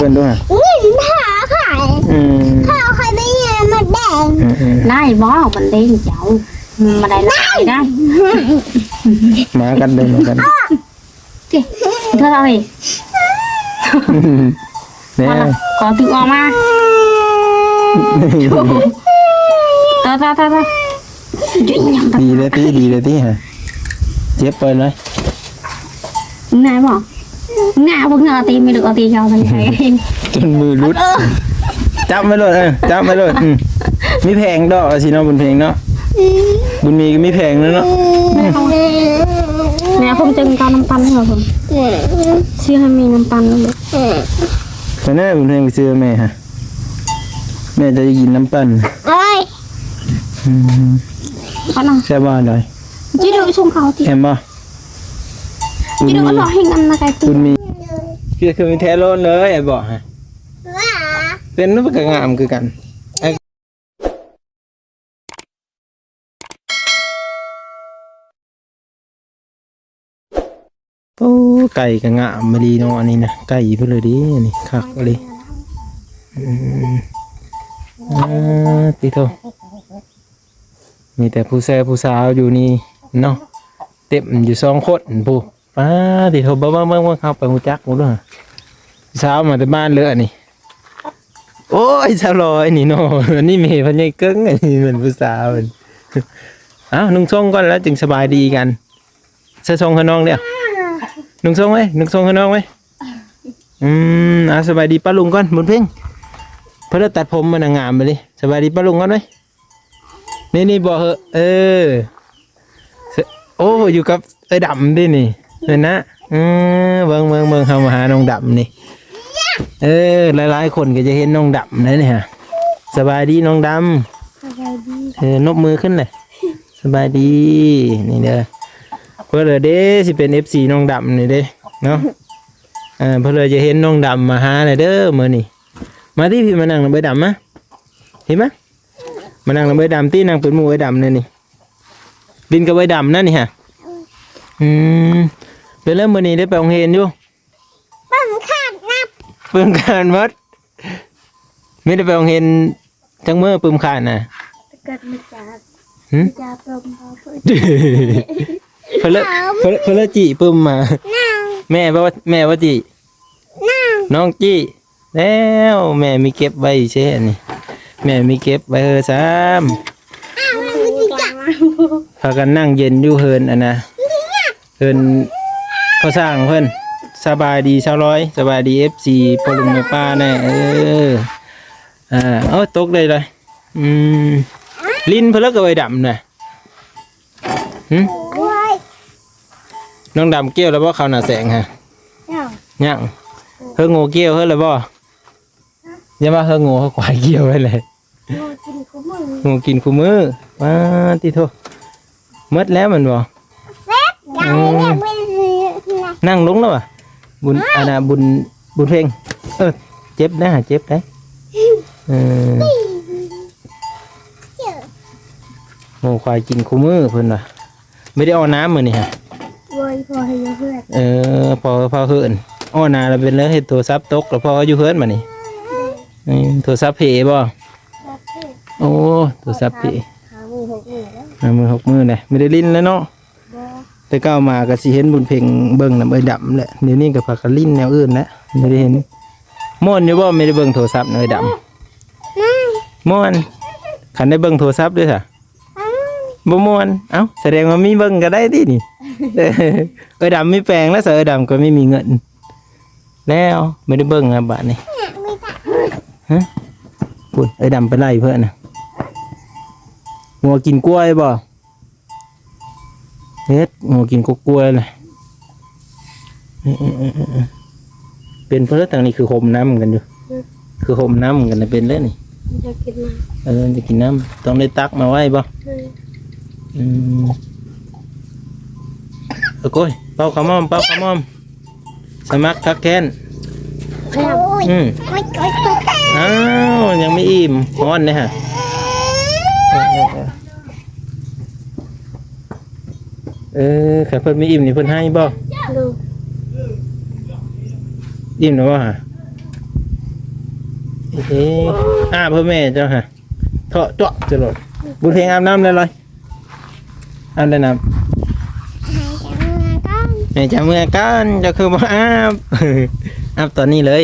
เป็นด้วยผ่าขายข้าวใครไม่เงี้ยมันแดงได้บ่มันเด้งเจ้ามาได้ได้ มากันเลยมากันเธอเอาอีกเนี่ยขอตึกออกมาตาดีเลยที่ฮะเจ็บไปเลยนายบอกงาพวกเงาตีไม่đượcตีcho mình thấy จนมือรุดจับไม่เลยจับไม่เลยมีแพงดอกสิเนาะบุญเพลงเนาะบุญมีก็มีแพงแล้วเนาะnè không chừng cho น้ำตาลเหรอผมซื้อให้มีน้ำตาลเลยตอนนี้บุญเพลงไปซื้อแม่ฮะแม่จะกินน้ำปั่นcó nào แซ่บบ้านเลย chứ đừng xung khẩu thì เห็นป่ะ chứ đừng có lo hình ăn là cái บุญมีคือมีแท้ร้อนเลยไอ้บอกฮะเป็นรูปกระงามคือกันโอ้ไก่กระงามมาดีเนาะอันนี้นะไก่เพื่อเลยดินี่คักเลยติโตมีแต่ผู้แซ่ผู้สาวอยู่นี่เนาะเต็มอยู่2 คนผู้ป้าติโตเบิ่งเข้าไปหูจักหมดเลยสาวมาแต่บ้านเลยอันนี้โอ้ยสาวลอยนี่เนาะอันนี้เมย์พันยังเกิ้งอันนี้เหมือนผู้สาวอ้าวนุ่งทรงก่อนแล้วจึงสบายดีกันใส่ทรงขนองเดียวนุ่งทรงไหมนุ่งทรงขนองไหมสบายดีป้าลุงก่อนบุญเพ่งเพื่อตัดผมมันงามไปเลยสบายดีป้าลุงก่อนไหมนี่บอกเหอะโอ้อยู่กับดำดินี่เห็นนะเบิ่งเข้ามาหาน้องดำนี่หลายคนก็จะเห็นน้องดำนะเนี่ยสบายดีน้องดำนบมือขึ้นเลยสบายดีนี่เด้อเพื่อเลยเด้สิเป็น FC น้องดำนี่เด้เนาะเพื่อเลยจะเห็นน้องดำมาหาเลยเด้อมื่อนี่มาที่พี่มานั่งใบดำมะเห็นไหมมานั่งใบดำที่นั่งเป็นหมู่ใบดำนี่ดินกับใบดำนั่นนี่ฮะเป็นเริ่มมื่อนี้ได้ไปโรงเรียนอยู่เบิ่งขาดนับปึ้มขานวัดไม่ได้ไปโรงเรียนจังเมื่อปึ้มขานน่ะเกิดมาจากปมเพลจีปึ้มมาแม่ว่าจีน้องจีแล้วแม่มีเก็บไว้ใช่นี่แม่มีเก็บไว้ซ้ำพากันนั่งเย็นอยู่เฮินอันนะเฮินเขาสร้างเพิ่นสบายดี200สบายดี FC ปลุงแม่ป้าแน่ตกเลยลิ้นเพิ่นก็ไว้ดำน่ะน้องดำเกี้ยวแล้วบ่เขาหน้าแสงฮะยังเฮงโง่เกี้ยวเฮแล้วบ่อย่ามาเฮงโง่ควายเกี้ยวไว้เลยโง่กินคู่มือมาติโทหมดแล้วมันบ่นั่งลงแล้วอ่ะบุญบุญเพลงเจ็บนะเจ็บได้โง่ควายกินคู่มือเพิ่นว่ะไม่ได้เอาน้ำมื้อนี่ฮะพอให้เพื่อนพอเฮือนอ้อนาเราเป็นแล้วเฮ็ดโทรศัพท์ตกแล้วพออยู่เฮือนมานี่โทรศัพท์เพบ่โอ้โทรศัพท์เพมือหกมือเลยไม่ได้ลิ้นแล้วเนาะแต่ก้าวมาก็สิเห็นบุญเพ่งเบิ่งน้ำดำแหละเดี๋ยวนี้ก็พากันลิ้นแนวอื่นแล้วไม่ได้เห็นม่อนอยู่บ่ไม่ได้เบิ่งโทรศัพท์ดำม่อนขันได้เบิ่งโทรศัพท์ด้วยค่ะบ่ม่อนเอ้าแสดงว่ามีเบิ่งก็ได้ดินี่ดำไม่แปลงแล้วดำก็ไม่มีเงินแล้วไม่ได้เบิ่งนะบ้านนี่ฮะพูดดำไปไล่เพื่อนนะงัวกินกล้วยบ่เฮ็ดงัวกินกล้วยเลยเป็นเพราะต่างนี้คือห่มน้ำกันอยู่คือห่มน้ำกันนะเป็นเลยนี่จะกินน้ำจะกินน้ำต้องได้ตักมาไว้บ่โก้ยเป่าขมอมสมัครทักแค้นอ้าวยังไม่อิ่มฮ้อนเลยฮะแค่เพิ่นไม่อิ่มนี่เพิ่นให้บ่อิ่มหรือว่า เอ๊ะเพื่อแม่เจ้าฮะเถาะเจาะจะหลดบุญเพลงอาบน้ำเลยอาบได้น้ำแม่จะเมื่อกันจะคือมาอาบตอนนี้เลย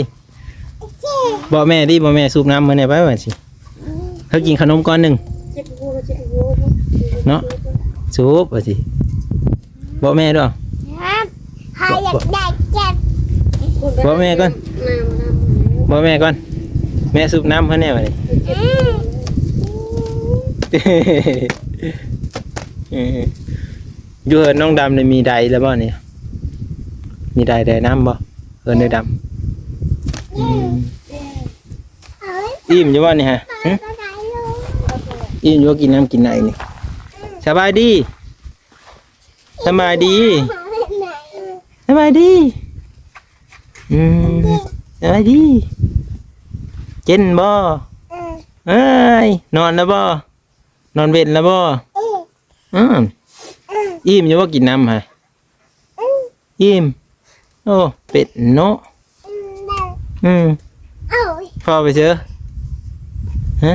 บอกแม่ดิบอกแม่สูบน้ำมาเนี่ยไปว่าสิเขากินขนมก้อนหนึ่งเนาะสูบว่าสิบอกแม่ด้วย ใครอยากได้เจ็บ บอกแม่ก่อนบอกแม่ก่อนแม่สูบน้ำเขาแน่วะนี่อยู่เหินน้องดำเลยมีใดแล้วบ่เนี่ยมีใดน้ำบ่เหินในดำอิ่มอยู่บ่เนี่ยฮะอิ่มอยู่กินน้ำกินไหนนี่สบายดีสบายดีสบายดีสบายดีเจนบ่เอ้ยนอนแล้วบ่นอนเว้นแล้วบ่อิ่มอยู่ว่ากินน้ำฮะอิ่มโอ้เป็ดเนาะพ่อไปเชื่อฮะ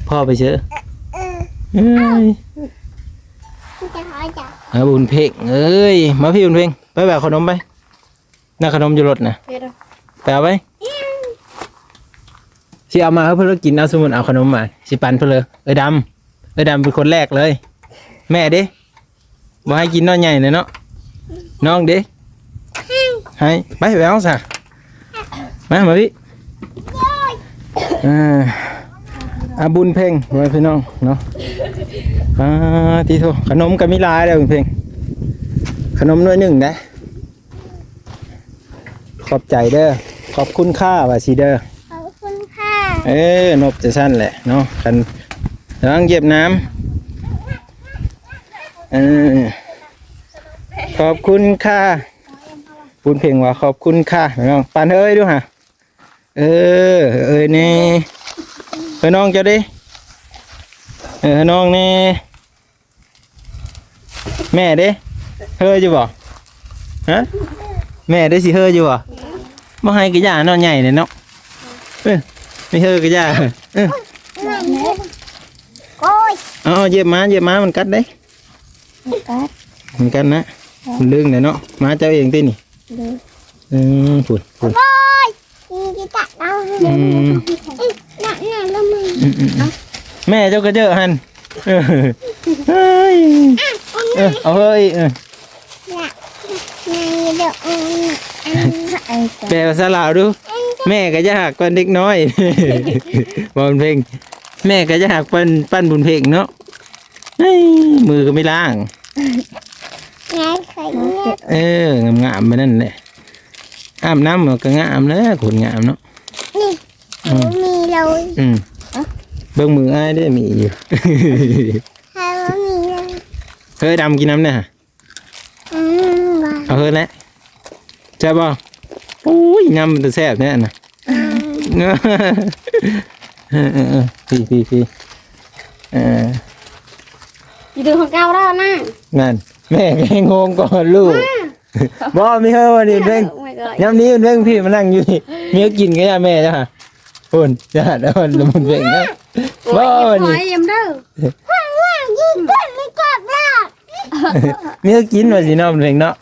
พ่อไปเชื่อบุญเพ่งเอ้ยมาพี่บุญเพ่งไปแบบขนมไปน่าขนมอยู่รถนะไปเอาไปสิเอามาเพื่อกินเอาสมุนเอาขนมมาสิปันเพื่อเลยดำเป็นคนแรกเลยแม่ดิบ่ให้กินน้อยใหญ่เลยเนาะน้องดิให้ไปเอาซะมาพี่บุญเพ่งไว้พี่น้องเนาะทีโทขนมก็มีลายเลยบุญเพ่งขนมน้อยหนึ่งนะขอบใจเด้อขอบคุณค่าว่าสิเด้อขอบคุณค่ะ นบจะสั้นแหละเนาะกันล้างเย็บน้ำขอบคุณค่ะบุญเพ่งว่าขอบคุณค่ะน้องปานเอ้ยดูฮะนี่น้องจะดิน้องนี่แม่ดิเฮ้ยอยู่บ่ฮะแม่ได้สิเฮ้ยอยู่บ่บ่ให้กระยานอนใหญ่เลยเนาะไม่เฮ้ยกระยาเย็บม้ามันกัดได้มันกัดนะมันลึงเลยเนาะม้าเจ้าเองตีนี่ฝุ่นจะตัดเอาแม่เจ้าก็เจอหันเอาเฮ้ยแปลภาษาลาวดูแม่ก็จะหักปั้นเด็กน้อยบอลเพลงแม่ก็จะหักปั้นบุญเพลงเนาะมือก็ไม่ล้างงามไปนั่นแหละอาบน้ำก็งามเลยขนงามเนาะมีเราเบิ่งมืออ้ายได้มีอยู่เฮ้ยดำกินน้ำเนี่ยเอาเฮ้ยแล้วใช่ป่ะโอ้ยน้ำมันจะแซ่บแน่น่ะพี่อยู่ดูของเก่าแล้วนะนั่นแม่ก็งงก่อนลูกบ่มีเฮ้ยวันนี้เพ่งย้ำนี้มันเพ่งพี่มานั่งอยู่นี่มีก็กินกันย่าแม่จ้ะคนจ้าแล้วมันเพ่งนะบ่วันนี้ยิ้มเด้อยิงก้นไม่กดละมีก็กินว่าสิเนาะมันเพ่งเนาะ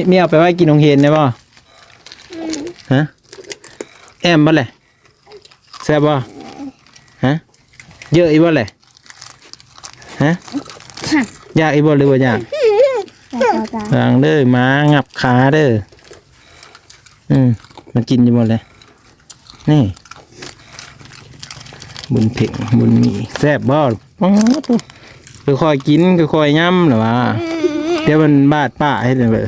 มีเอาไปไว้กินโรงเรียนได้ป่ะฮะแอมบ่เลยแซ่บป่ะฮะเยอะอีบ่เลยฮะยากอีบ่หรือว่ายากหลังเด้อมางับขาเด้อมันกินอยู่หมดเลยนี่บุญเพ่งบุญมีแซ่บบ่ค่อยกินค่อยย่ำหรอวะเดี๋ยวมันบาดป้าให้เลย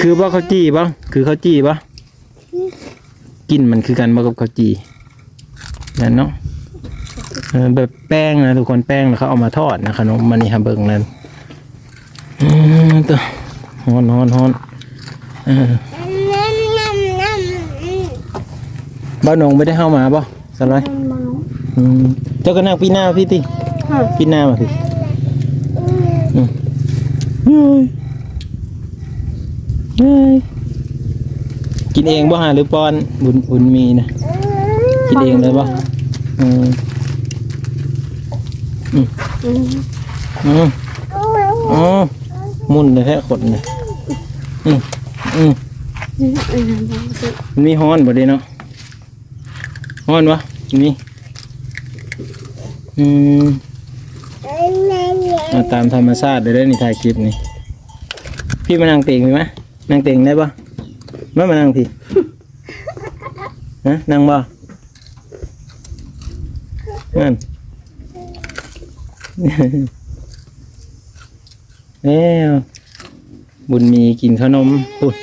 คือว่าเขาจี้บ้างคือเขาจี้บ้างกินมันคือกันบ้างกับเขาจี้นั่นเนาะแบบแป้งนะทุกคนแป้งแล้วเขาเอามาทอดนะขนมมันนี่ฮะเบิ้งนั่นตัวฮอนบ้านนงไม่ได้เข้ามาป่ะสไลด์เจ้าก็นั่งปีหน้าพี่ติปีหน้ามาพี่ กินเองบ่หาหรือป้อนบุญมีนะกินเองเลยบ่อืมอืมอืมอ๋อมุนเลยแท้ขนเลยอืมอืมมันมีฮ้อนบ่เด้เนาะฮ้อนวะมีเอาตามธรรมชาติได้นี่ถ่ายคลิปนี่พี่มานั่งเต่งมีไหมนั่งเต่งได้ปะไม่มานั่งพี่นะนั่งบ่นั่นแล้วบุญมีกินขนมปุ๊บ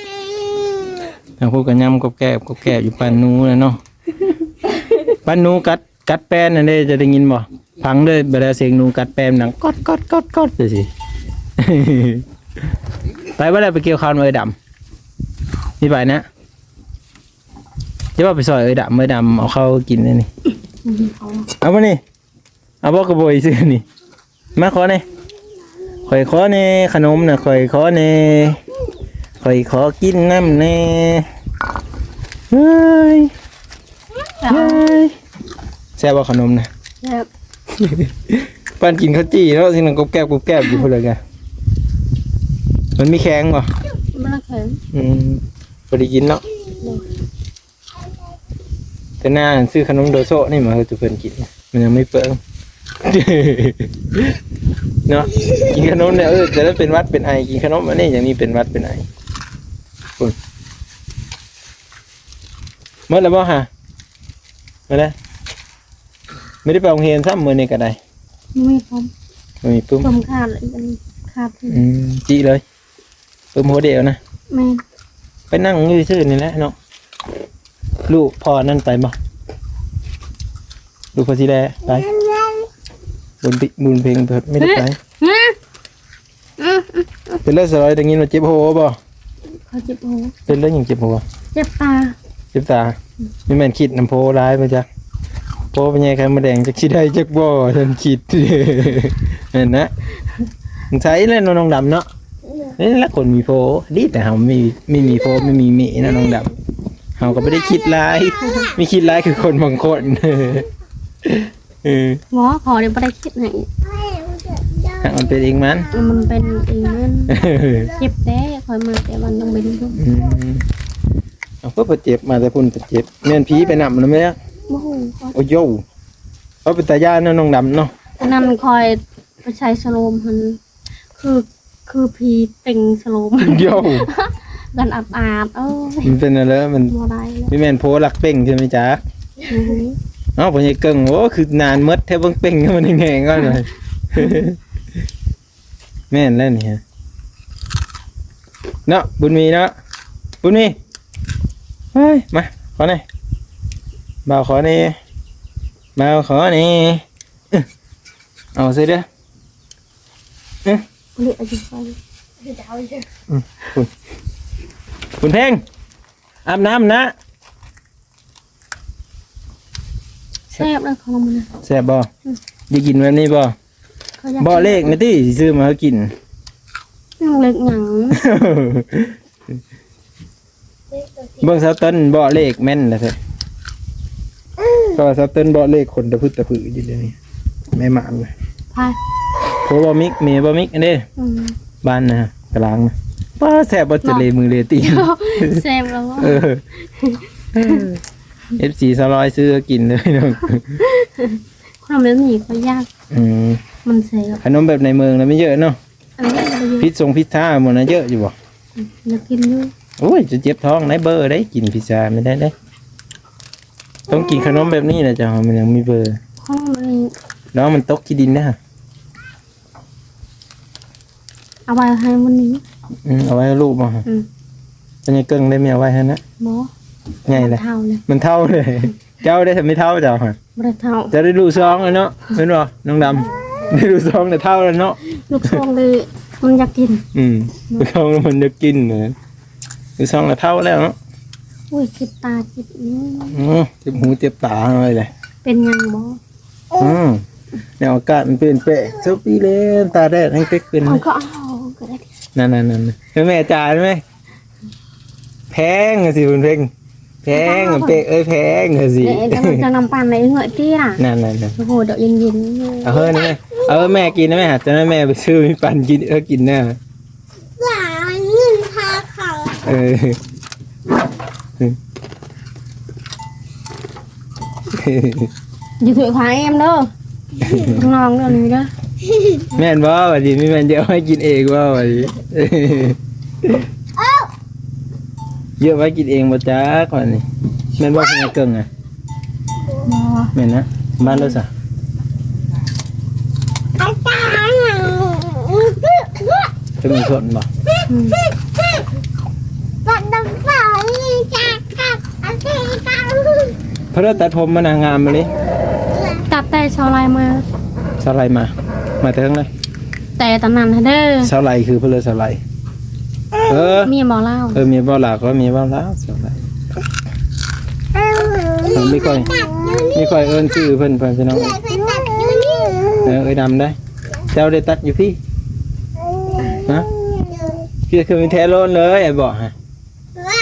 ทางพวกกันยำกบแกบอยู่ปันนูนะเนาะปันนูกัดแป้นนั่นเด้จะได้ยินบ่พังเลยเวลาเสียงนูกัดแป้นหนังกดเลยสิ ไปว่าได้ไปเกี่ยวข้าวเอ้ยดำนี่ไปนะจะว่าไปซอยเอ้ยดำเอาเข้ากินเลยนี่เอามานี่เอาบอกกระโบยซื้อนี่มาขอเนี่ยข่อยขอเนี่ยขนมน่ะข่อยขอเนี่ยข่อยขอกินน้ำเนี่ยเฮ้ยแซ่บว่าขนมนะป้านกินข้าวจี้แล้วสิ่งนั้นกบแก้บอยู่พอเลยไงมันมีแข็งป่ะมันแข็งพอดีกินเนาะแต่หน้าซื้อขนมโดโซนี่มาจะเพิ่นกินมันยังไม่เปิงเนาะกินขนมเนี่ยจะได้เป็นวัดเป็นไอกินขนมอันนี้อย่างนี้เป็นวัดเป็นไอคุณเมื่อไรบ่ฮะมาแล้วไม่ได้ไปโรงเรียนซ้ำมือนี่ก็ได้ไม่พร้อมไม่มีปุ้มขาดเลยอันนี้ขาดจีเลยปุ้มหัวเดียวนะแม่ไปนั่งยืดซื่อนี่แหละเนาะลูกพอนั่นไปบ่ลูกพอสีแดงไปบุญเพลงเถิดไม่ได้ไปเป็นเลือดสลายแต่งี้เราเจ็บหัวบ่เขาเจ็บหัวเป็นเลือดยังเจ็บหัวเจ็บตาไม่แม่นคิดน้ำโพร้ายไปจ้ะโพเป็นไงใครมาแดงจากชิได้จากบ่ฉันคิดเห็นนะใช้เล่นน้องดำเนาะนี่ละคนมีโพดีแต่เขาไม่มีโพไม่มีเมนะน้องดำเขาก็ไม่ได้คิดร้ายไม่คิดร้ายคือคนบางคนหมอขอเดี๋ยวไม่ได้คิดไหนมันเป็นเองมันเป็นเองมันเจ็บแต่คอยมาแต่วันต้องไปดูเอาเพื่อเจ็บมาแต่พุ่นเจ็บแม่นผีไปนำนะแม่โอ้โย่เขาเป็นตาย่าเนาะน้องดำเนาะนั่นคอยไปใช้สโลมมันคือผีเต็งสโลมโย่กันอาบมันเป็นอะไรมันพี่แม่นโพลักเป่งใช่ไหมจ๊ะอ๋อผมยังเก่งโอ้คือนานมดแทบเบิ่งเป่งมันยังไงก็เลยแม่นแล้วนี่ฮะเนาะบุญมีเนาะบุญมีเฮ้ยมาขอหน่อยบ่าวขอนี่บ่าวขอนี่เอาสิเด้อคุณเพ่งอาบน้ำนะแซ่บเลยของมันแซ่บบ่ได้กินแบบนี้บ่เลขนะที่ซื้อมาให้กินยังเล็กหยังเบิ่งซาต้นบ่เลขแม่นนะเถอะก็ซาต้นบ่เลขคนตะพื้นอยู่เดี๋ยวนี้แม่หมานเลยโผบ่มิกเมย์บ่มิกอันนี้บ้านนะกลางนะป้าแซ่บบ่จะเลมือเลตีแซ่บแล้วFC สลอยซื้อกินเลยน้องความแบบนี้ก็ยากมันแซ่บขนมแบบในเมืองนะไม่เยอะเนาะพิซซ่าหมดนะเยอะอยู่บ่อยากกินอยู่โอ้ยจะเจ็บท้องไหนเบอร์ได้กินพิซซ่าไม่ได้เลยต้องกินขนมแบบนี้นะจ๊ะมันยังมีเบอร์น้องมันตกที่ดินนะเอาไว้ให้วันนี้เอาไว้ให้ลูกมาจะยังเกิ้งได้ไม่เอาไว้ให้นะหมอไงเลยมันเท่าเลยเจ้าได้ทำไม่เท่าจ้ะไม่เท่าจะได้ดูซองเลยเนาะเห็นป่ะน้องดำได้ดูซองแต่เท่าแล้วเนาะลูกซองเลยมันอยากกินลูกซองมันอยากกินเลยดูซองแต่เท่าแล้วเนาะโอ้ยเจ็บตาเจ็บเจ็บหูเจ็บตาอะไรเลยเป็นยังบ่แนวอากาศมันเป็นเป๊ะเจ้าปีเลยตาแดดให้เป๊กเป็นก็เอาก็ได้นั่นแม่จ่ายไหม แพงสิคุณเพ่งแพงเป๊ะเอ้ยแพงสิ เดี๋ยวจะนำปันในเหงื่อที่น่ะ นั่น โอ้โหเดี๋ยวเย็นๆ เอาเฮ้ยนี่เอาแม่กินนะแม่จะได้แม่ไปซื้อมีปันกินกินแน่ หลานเงินพาเขา อยู่ถือขวาemเด้อน้องเด้อนี่เด้อ แม่นบ่ว่าดิมีแม่นเดี๋ยวให้กินเองบ่ว่าดิเยอะไว้กินเองบ่จ้าก่อนนี่แม่นบ่เพิ่นเก่งอ่ะ บ่ แม่นนะบ้านเราซะ อาจารย์ จะมีส่วนบ่ ปัดน้ำฝนจากกับอาทิตย์กัน เพราะเราตัดผมมานางามมาเลย ตัดแต่ชาวไร่มา สไลด์มาแต่ทั้งเลย แต่ตำนานให้เด้อ สไลด์คือเพลือสไลด์มีบ่เล่า มีบ่หลาก็มีบ่แล้วสไลด์ไม่ค่อยเอิ้นชื่อเพิ่นพี่น้อง ไปตัดอยู่นี่ เอ้ยดำได้เจ้าได้ตัดอยู่พี่ฮะพี่คือมีแท้โลนเลยไอ้บอกฮะ ว่า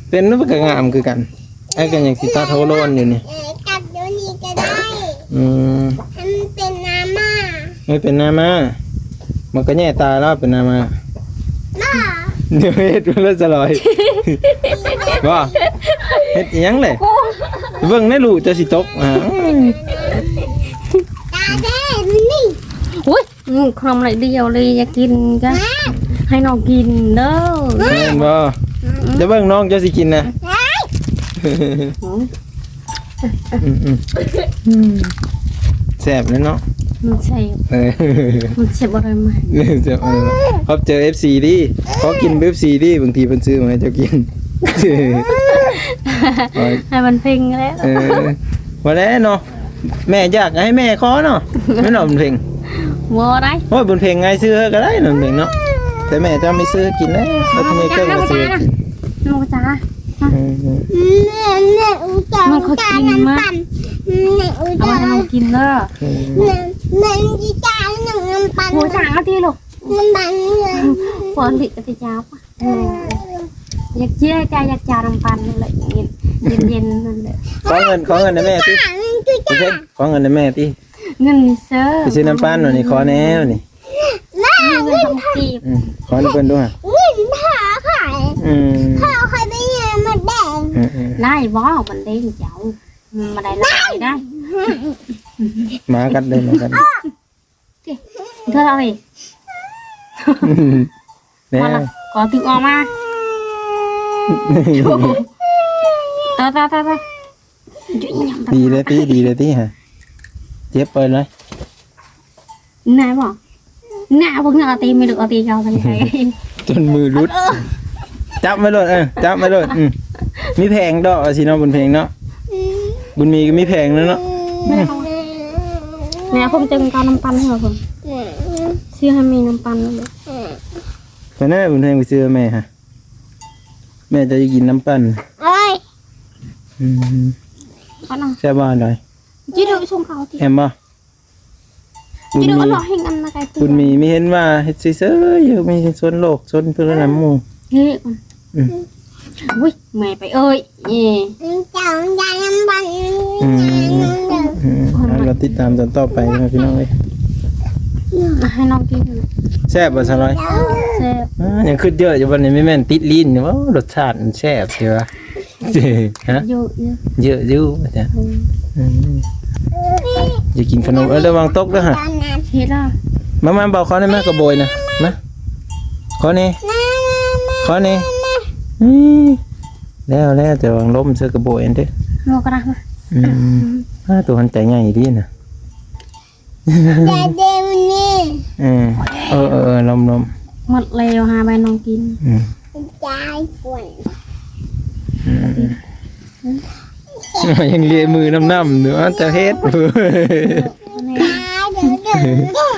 เป็นนึกว่างามคือกันไอ้กันอย่างสิตาโทโลนอยู่นี่ ตัดอยู่นี่ก็ได้ มันเป็นน้ำมา ไม่เป็นหน้ามามันก็แย่ตาแล้วเป็นหน้ามา บ้า เดี๋ยวเฮ็ดมันจะลอยว่าเฮ็ดอิหยังเลยเบิ่งในลูกจะสิตกตาแดงนี่ อุ้ยขนมไหนเดียวเลยอยากกินก็ให้น้องกินเด้อ แม่นบ่จะเบิ่งน้องจะสิกินนะแซ่บเลยเนาะ มันใส่มันเจ็บอะไรมา แซ่บเขาเจอ FC ดิเขากิน FC ดิบางทีเพิ่นซื้อมาให้เจ้ากิน ให้มันเพ่งแล้ว ว่าแล้วเนาะแม่อยากให้แม่ขอเนาะไม่เนาะบุญเพ็ง วัวได้ โอ้ยบุญเพ็งไงซื้อก็ได้เนาะบุญเพ็งเนาะแต่แม่จะไม่ซื้อกินนะแล้วทีนี้เกิดมาซื้อกิน น้องจ้า เนี่ยอุจจาระน้ำปั่นเนี่ยอุจ เอา จา มาให้ ระ น้องกินเด้อ เนี่ยอุจจาระน้ำปั่น โอ้จ้าทีลูก น้ำปั่นเลย ฝนติดกระจ้าปะอยากเจี๊ยใจอยากจาน้ำปันเลยเย็นนั่นแหละ ขอเงินนะแม่ที่บุญเพ็งขอเงินนะแม่ที่ เงินเซอร์ ไปซื้อน้ำปั้นหน่อยนี่ขอแน่นี่ เงินต้องกีบ ขอให้เพิ่นด้วย เงินผ่าขาย ข้า ข้าวใครไม่เงินมาแดง ได้บ่มันเด้งเจ้ามาได้ลายได้ มากันเลยมากัน เธอเอาอีก แน่ มาละก่อนถึงออกมาตาดีเลยที่ฮะเจ็บไปเลย นายบอกนายพวกนี้เอาตีไม่đượcเอาตีเขาทั้งใจ จนมือรุดจับไม่รอดจับไม่รอดมีแพงดอกสิเนาะบุญเพลงเนาะบุญมีก็มีแพงแล้วเนาะ nè không chừng cao น้ำปันเหรอคุณซื้อให้มีน้ำปันเลย ตอนนั้นบุญเพลงไปซื้อแม่ฮะแม่จะกินน้ำปั้น เอ้ย có nào แซ่บบ้านหน่อย chỉ được xuống cầu thì แอมบ่บุญ chỉ được มี có loại hình ăn là cái บุญมีไม่เห็นว่าเฮ็ดซื่อๆอยู่มีส่วนโลกส่วนเพื่อนน้ำหมู่ ghê con ui mẹ phải ơi nhỉ จังยายน้ำปั่น เราติดตามตอนต่อไปนะพี่น้องเอ้ย hai non kia แซ่บบ่ซะร้อย xe ยังขึ้นเยอะอยู่วันนี้ไม่แม่นติดลิ้นอยู่ว่ารสชาติมันแซ่บใช่ปะฮะ vô เยอะอยู่จ้ะอย่ากินขนมระวังตกด้วยฮะ hết rồi มาบอกเขาได้ไหมกระโบยนะมาขอนี่ขอนี่แล้วแต่วางล้มเสื้อกระโบยอันเด้อ mua cái nào mà ตัวหันใจง่ายดีนะ ยายเดมนี่ ลม một lèo hai bài non kín ยายป่วย ยังเลียมือน้ำๆเนื้อจะเฮ็ด ยายเดี๋ยว